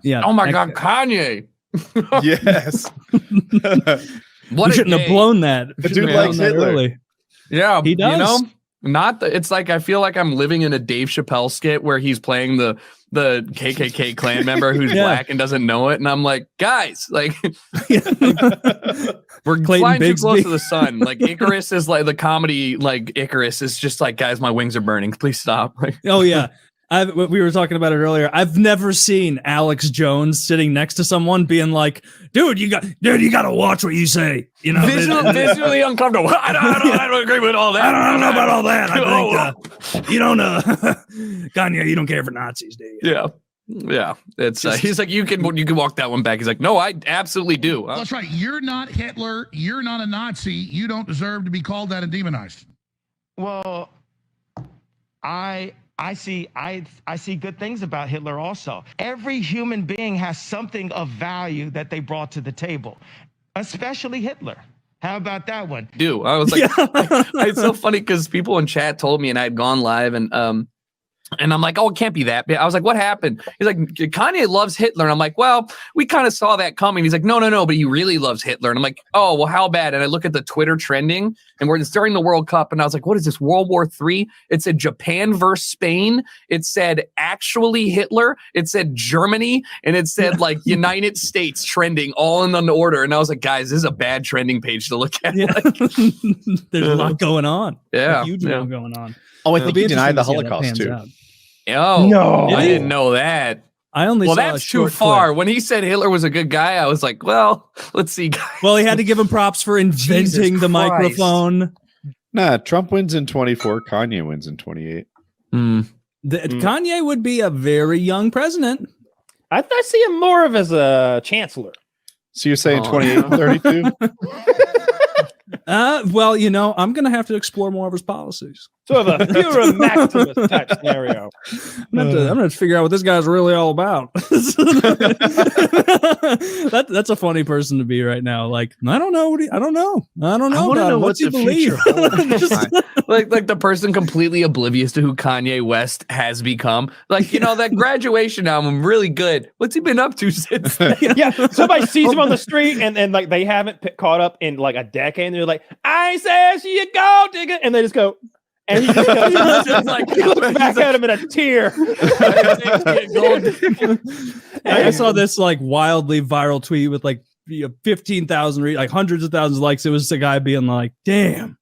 Yeah. Oh my God, Kanye. Yes. What you shouldn't have blown that. The dude likes Hitler. Early. Yeah, he does. You know, it's like I feel like I'm living in a Dave Chappelle skit where he's playing the KKK Klan member who's black and doesn't know it, and I'm like, guys, like, we're flying too close to the sun. Like Icarus is like the comedy, like Icarus is just like, guys, my wings are burning. Please stop. Like, oh yeah. We were talking about it earlier. I've never seen Alex Jones sitting next to someone being like, dude, you got to watch what you say. You know, visually uncomfortable. I don't agree with all that. I don't know about all that. I think you don't Kanye, you don't care for Nazis, do you? Yeah. It's he's like, you can walk that one back. He's like, no, I absolutely do. That's right. You're not Hitler. You're not a Nazi. You don't deserve to be called that and demonized. Well, I see good things about Hitler also. Every human being has something of value that they brought to the table, especially Hitler. How about that one? I was like, it's so funny because people in chat told me, and I had gone live, and I'm like, oh, it can't be that bad. I was like, what happened? He's like, Kanye loves Hitler. And I'm like, well, we kind of saw that coming. He's like, no, but he really loves Hitler. And I'm like, oh, well, how bad? And I look at the Twitter trending, and it's during the World Cup. And I was like, what is this, World War III? It said Japan versus Spain. It said actually Hitler. It said Germany. And it said like United States trending all in order. And I was like, guys, this is a bad trending page to look at. Yeah. There's a lot going on. Yeah. A huge amount going on. Oh, I think he denied the Holocaust too. Oh, no, I didn't know that. I only saw that's too far. When he said Hitler was a good guy, I was like, well, let's see. Guys. Well, he had to give him props for inventing the microphone. Nah, Trump wins in 24. Kanye wins in 28. Kanye would be a very young president. I see him more of as a chancellor. So you're saying 28 and 32? Well, you know, I'm going to have to explore more of his policies. Sort of a Fuhrer Maximus type scenario. I'm going to figure out what this guy's really all about. That's a funny person to be right now. Like, I don't know. I don't know. I want to know what you believe. like the person completely oblivious to who Kanye West has become. Like, you know, that graduation album, really good. What's he been up to since then? Yeah, somebody sees him on the street and like they haven't caught up in like a decade, and they're like, I said she a gold digger, and they just go. And he just like, he looks back at him in a tear. I saw this like wildly viral tweet with like 15,000 like hundreds of thousands of likes. It was the guy being like, damn,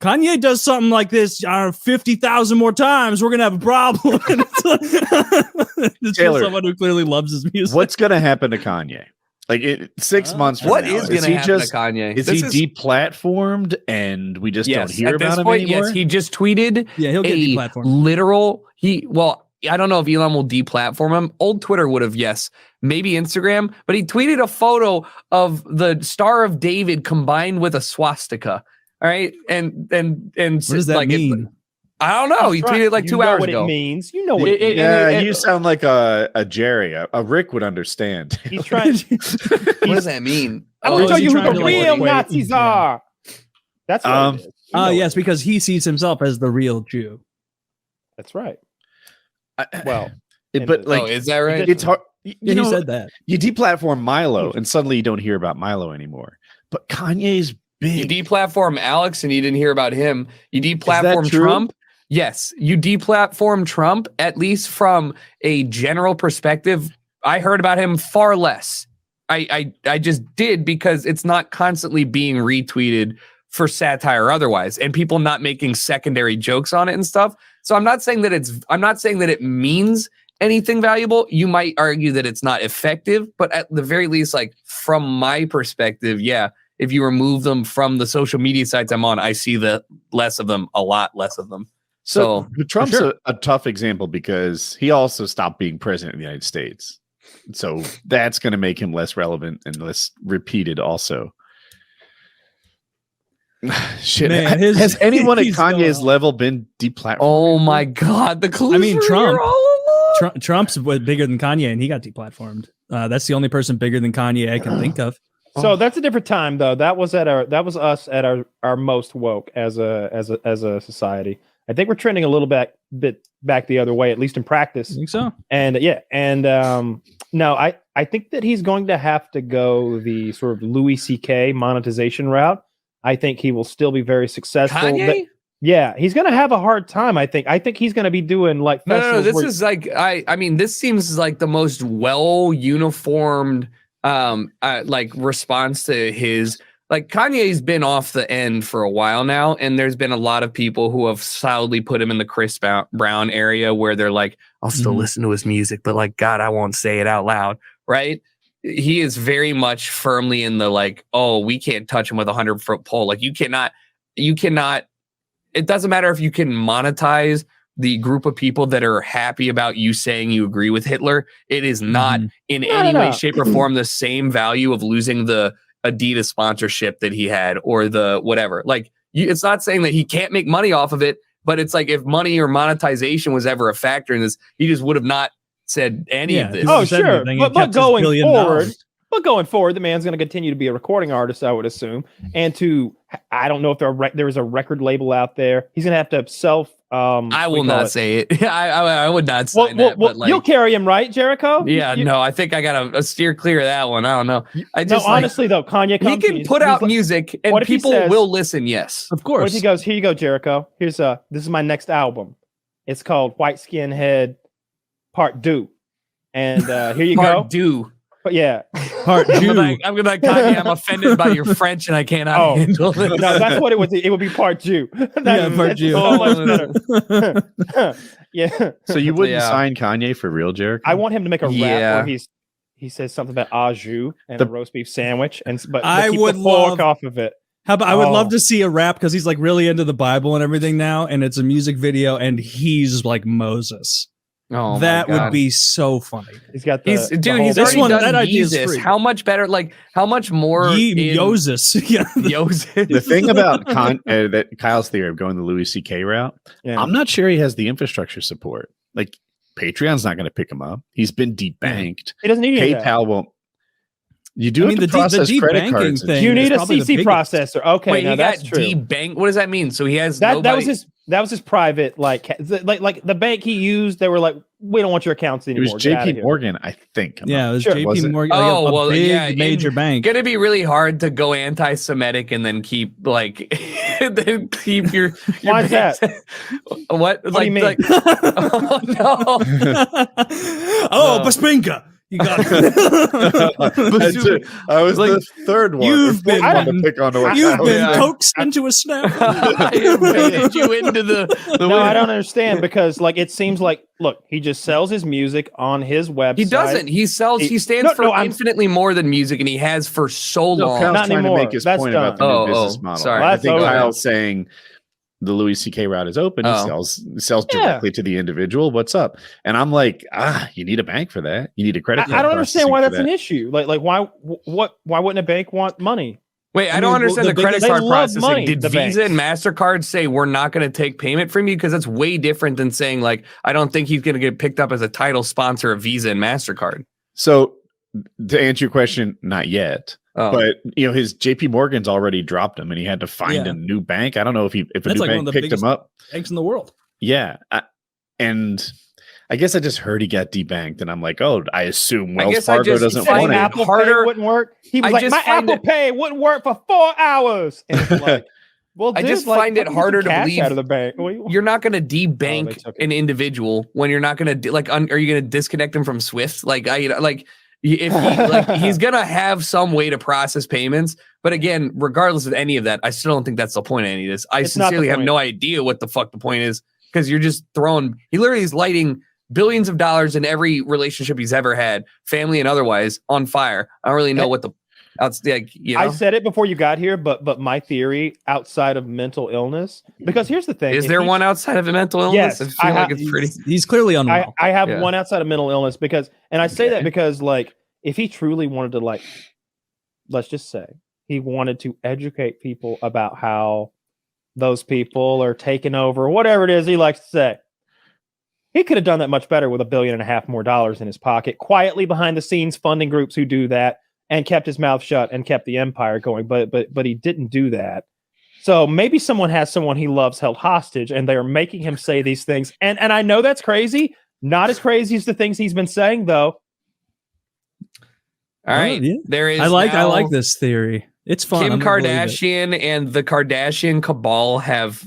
Kanye does something like this 50,000 more times, we're gonna have a problem. It's Taylor, someone who clearly loves his music. What's gonna happen to Kanye? Like 6 months from what now, is going to happen to Kanye? Is he deplatformed and we just don't hear about him anymore? Yes, he just tweeted he'll get deplatformed. I don't know if Elon will deplatform him. Old Twitter would have, yes. Maybe Instagram. But he tweeted a photo of the Star of David combined with a swastika. All right? And what does that mean? I don't know. He tweeted like 2 hours ago. What it means. You know what it means. Yeah, you sound like a Jerry. A Rick would understand. He's trying. What does that mean? I'm going to tell you who the real Nazis are. That's what it is. Yes, because he sees himself as the real Jew. That's right. But like, is that right? It's hard. He said that. You deplatform Milo, and suddenly you don't hear about Milo anymore. But Kanye's big. You deplatform Alex, and you didn't hear about him. You deplatform Trump. Yes, you deplatform Trump, at least from a general perspective. I heard about him far less. I just did because it's not constantly being retweeted for satire or otherwise, and people not making secondary jokes on it and stuff. So I'm not saying that it means anything valuable. You might argue that it's not effective, but at the very least, like from my perspective, yeah, if you remove them from the social media sites I'm on, I see a lot less of them. So Trump's a tough example because he also stopped being president of the United States. So that's going to make him less relevant and less repeated also. Shit. Man, has anyone at Kanye's level been deplatformed? Oh my God. The clues Trump's bigger than Kanye and he got deplatformed. That's the only person bigger than Kanye I can think of. So that's a different time though. That was us at our most woke as a society. I think we're trending a little bit back the other way, at least in practice. I think so. And No, I think that he's going to have to go the sort of Louis C.K. monetization route. I think he will still be very successful. Kanye? Yeah, he's going to have a hard time. I think he's going to be doing like no. This is like I mean, this seems like the most well uniformed like response to his. Like Kanye's been off the end for a while now, and there's been a lot of people who have solidly put him in the Chris Brown area where they're like, I'll still listen to his music, but like, God, I won't say it out loud, right? He is very much firmly in the like, oh, we can't touch him with 100-foot pole. Like you cannot, it doesn't matter if you can monetize the group of people that are happy about you saying you agree with Hitler. It is not in any way, shape, or form the same value of losing the Adidas sponsorship that he had or the whatever. Like it's not saying that he can't make money off of it, but it's like if money or monetization was ever a factor in this, he just would have not said any of this. Oh, sure. But going forward, the man's going to continue to be a recording artist, I would assume. And I don't know if there is a record label out there. He's going to have to self. I will not say it. I would not say that. But like, you'll carry him, right, Jericho? Yeah, no, I think I got to steer clear of that one. I don't know. Honestly, though, Kanye he can put out music and people will listen. Yes, of course. What if he goes, here you go, Jericho. This is my next album. It's called White Skinhead Part 2. And here you Part go. Part 2. But yeah. Part 2. I'm gonna like, Kanye, I'm offended by your French and I cannot handle it. No, that's what it would be. It would be Part 2. Part 2. So much better. Yeah. So you wouldn't sign Kanye for real, Jericho? I want him to make a rap where he says something about au jus and a roast beef sandwich, but I keep would the fork off of it. How about I would love to see a rap because he's like really into the Bible and everything now, and it's a music video, and he's like Moses. Oh, that would be so funny. He's got he's already done that idea is free. How much better? Like how much more? Yoses. Yoses. The thing about that Kyle's theory of going the Louis C.K. route, I'm not sure he has the infrastructure support. Like Patreon's not going to pick him up. He's been debanked. He doesn't need PayPal won't. You do have to process credit cards. You need a CC processor. Okay, wait, now that's true. Debank. What does that mean? So he has that was his private like the bank he used. They were like, we don't want your accounts anymore. It was JP Morgan, I think. Yeah, it was JP Morgan. Oh, well, big major bank. Gonna be really hard to go anti-Semitic and then keep like your why is that? What do you mean? Oh no! Baspinka. You got it. I was like, the third one. You've been coaxed into a snap. I invited you into the No, I don't understand because like it seems like he just sells his music on his website. He doesn't. He stands for infinitely more than music, and he has for so long. Kyle's not trying anymore. to make his That's point done. about the new business model. Sorry. I think Kyle's saying the Louis C.K. route is open. He sells directly to the individual. What's up? And I'm like, you need a bank for that. You need a credit card. I don't understand why that's an issue. Like why wouldn't a bank want money? Wait, I don't understand the credit card processing. Did Visa and MasterCard say we're not going to take payment from you? Because that's way different than saying like, I don't think he's going to get picked up as a title sponsor of Visa and MasterCard. So to answer your question, not yet. But his JP Morgan's already dropped him, and he had to find a new bank. I don't know if a new bank picked him up. Banks in the world. Yeah, and I guess I just heard he got debanked, and I'm like, I assume Wells Fargo doesn't want it. Apple Pay wouldn't work. He was like, my Apple Pay wouldn't work for 4 hours. And it's like, well, dude, I just find it harder to believe out of the bank. You're not going to debank an individual when you're not going to are you going to disconnect him from Swift? If he's gonna have some way to process payments, but again, regardless of any of that, I still don't think that's the point of any of this. I sincerely have no idea what the fuck the point is because you're just he literally is lighting billions of dollars in every relationship he's ever had, family and otherwise, on fire. I don't really know what the I said it before you got here, but my theory outside of mental illness, because here's the thing: is there one outside of a mental illness? Yes, I feel like it's pretty. He's clearly unwell. I have one outside of mental illness and I say that because if he truly wanted to let's just say he wanted to educate people about how those people are taking over, whatever it is he likes to say. He could have done that much better with $1.5 billion more in his pocket, quietly behind the scenes, funding groups who do that, and kept his mouth shut and kept the empire going. But he didn't do that. So maybe someone has someone he loves held hostage, and they are making him say these things. And I know that's crazy. Not as crazy as the things he's been saying, though. All right. Yeah. There is I like now this theory. It's fun. Kim I'm gonna believe it. Kardashian and the Kardashian cabal have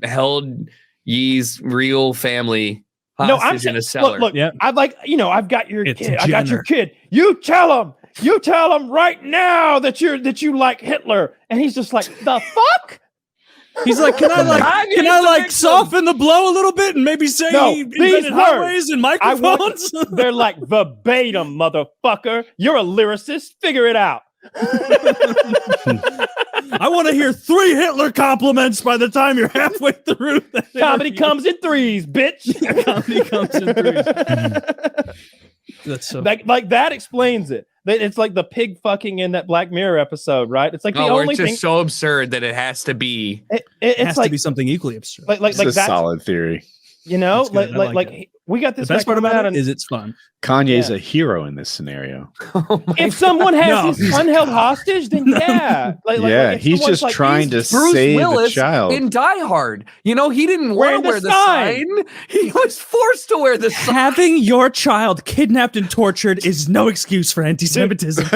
held Ye's real family hostage in a cellar. Look, Yep. I'd like, I've got your It's kid. I got your Jenner. kid. You tell him right now that you like Hitler. And he's just like, the fuck? He's like, can I soften the blow a little bit and maybe say No, he these invented highways and microphones? They're like verbatim, motherfucker. You're a lyricist. Figure it out. I want to hear 3 Hitler compliments by the time you're halfway through. Comedy comes in threes, bitch. Comedy comes in threes. That's so. like that explains it. It's like the pig fucking in that Black Mirror episode, right? It's like the only it's just thing. so absurd that it has to be. It has It's like to be something equally absurd. like It's a that. solid theory. That's good. I like like we got The this. best guy part coming about out it is it's fun. Kanye's a hero in this scenario. if someone has No. his son held hostage, then yeah, if He's someone's just like, trying to Bruce save Willis the child. in Die Hard. He didn't want Wearing to wear the the sign. He was forced to wear the sign. Having your child kidnapped and tortured is no excuse for anti-Semitism.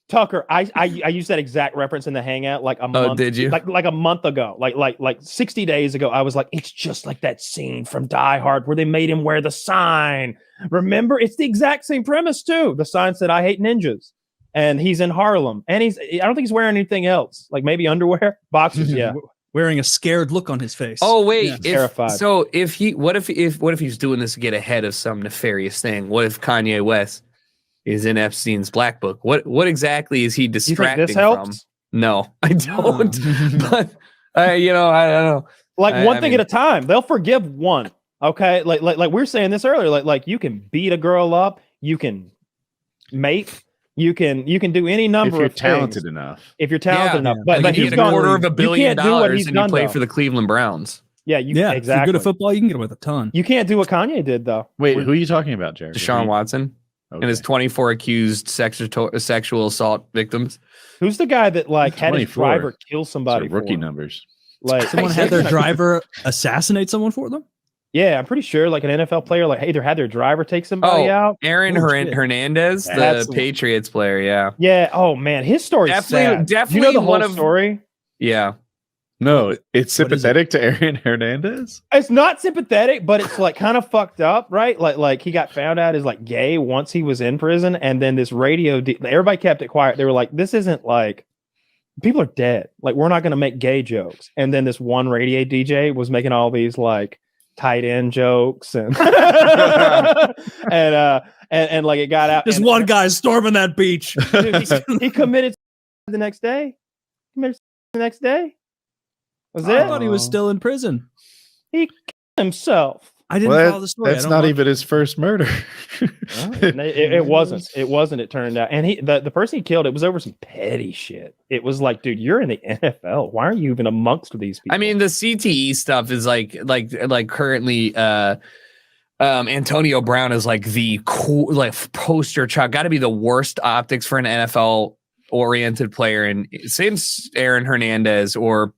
Tucker, I used that exact reference in the Hangout like a month. Did you? Like a month ago, like 60 days ago. I was like, it's just like that scene from Die Hard where they made him wear the sign. Remember, it's the exact same premise too. The sign said, "I hate ninjas," and he's in Harlem, and I don't think he's wearing anything else, like maybe underwear, boxers. Yeah, Wearing a scared look on his face. Oh wait, Yeah. Terrified. So what if he's doing this to get ahead of some nefarious thing? What if Kanye West is in Epstein's black book? What exactly is he you think distracting this helps? from? No, I don't. But I don't know. Like one I thing mean- at a time. They'll forgive one. Okay, like we were saying this earlier. Like you can beat a girl up, you can mate, you can do any number If you're of talented things enough. if you're talented enough. But But you he's get a gone- quarter of you $1 billion can't do what he's and you done, play though. for the Cleveland Browns. Yeah, If you're exactly. good at football, you can get away with a ton. You can't do what Kanye did though. Wait, who are you talking about, Jared? Deshaun Watson and his 24 accused sexual assault victims. Who's the guy that like had his 24. driver kill somebody? rookie for him? numbers. Like Someone had their driver assassinate someone for them? Yeah, I'm pretty sure like an NFL player like either had their driver take somebody out. Aaron Oh, shit. Hernandez, That's the the- Patriots player. Yeah. Yeah. Oh man, his story Definitely- sad. definitely You know the whole one of- story. Yeah. No, it's What is it? sympathetic to Aaron Hernandez. It's not sympathetic, but it's like kind of fucked up, right? Like he got found out as like gay once he was in prison, and then this everybody kept it quiet. They were like, "This isn't like people are dead. Like we're not going to make gay jokes." And then this one radio DJ was making all these like tight end jokes and and like it got out. Just and- one guy storming that beach. Dude, he committed the next day. Committed the next day. Was I it? thought he was still in prison. He killed himself. I didn't Well, follow the story. that's not even his first murder. It wasn't. It wasn't. It turned out, and the person he killed, it was over some petty shit. It was like, dude, you're in the NFL. Why are you even amongst these people? I mean, the CTE stuff is like currently Antonio Brown is like the cool poster child. Got to be the worst optics for an NFL oriented player, and since Aaron Hernandez or